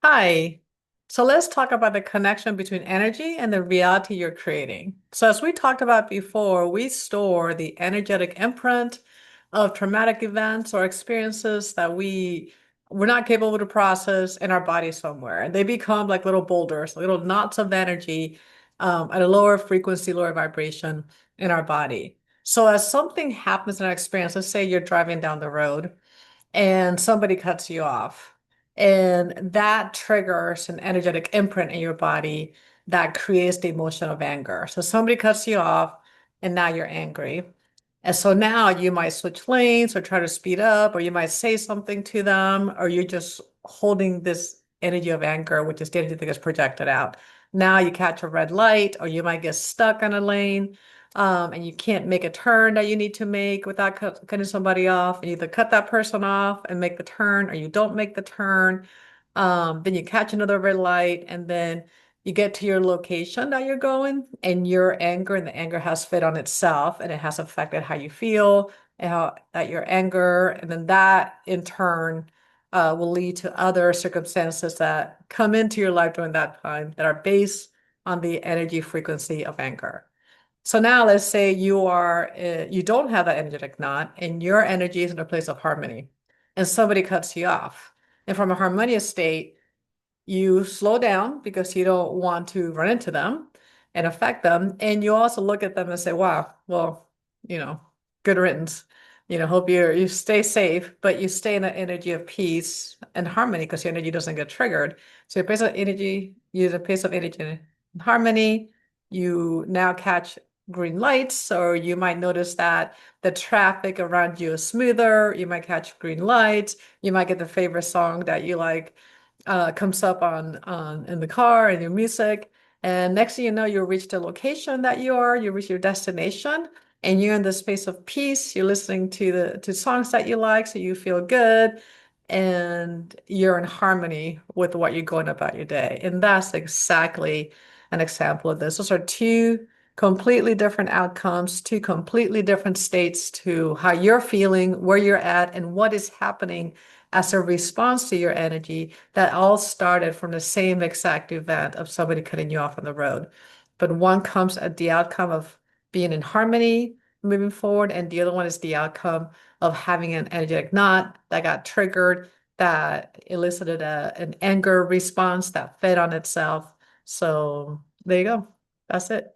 Hi. So let's talk about the connection between energy and the reality you're creating. So as we talked about before, we store the energetic imprint of traumatic events or experiences that we're not capable to process in our body somewhere. And they become like little boulders, little knots of energy at a lower frequency, lower vibration in our body. So as something happens in our experience, let's say you're driving down the road and somebody cuts you off. And that triggers an energetic imprint in your body that creates the emotion of anger. So somebody cuts you off and now you're angry. And so now you might switch lanes or try to speed up, or you might say something to them, or you're just holding this energy of anger, which is the energy that gets projected out. Now you catch a red light, or you might get stuck on a lane, and you can't make a turn that you need to make without cutting somebody off. You either cut that person off and make the turn, or you don't make the turn. Then you catch another red light, and then you get to your location that you're going, and your anger and the anger has fed on itself, and it has affected how you feel and how that your anger, and then that in turn will lead to other circumstances that come into your life during that time that are based on the energy frequency of anger. So now let's say you don't have that energetic knot and your energy is in a place of harmony and somebody cuts you off. And from a harmonious state, you slow down because you don't want to run into them and affect them. And you also look at them and say, wow, well, you know, good riddance. Hope you stay safe, but you stay in an energy of peace and harmony because your energy doesn't get triggered. So your pace of energy, use a pace of energy and harmony. You now catch green lights, or you might notice that the traffic around you is smoother. You might catch green lights. You might get the favorite song that you like comes up on in the car and your music. And next thing you know, you reach the location that you reach your destination, and you're in the space of peace. You're listening to songs that you like, so you feel good, and you're in harmony with what you're going about your day. And that's exactly an example of this. Those are two completely different outcomes, two completely different states to how you're feeling, where you're at, and what is happening as a response to your energy that all started from the same exact event of somebody cutting you off on the road. But one comes at the outcome of being in harmony moving forward, and the other one is the outcome of having an energetic knot that got triggered, that elicited an anger response that fed on itself. So there you go. That's it.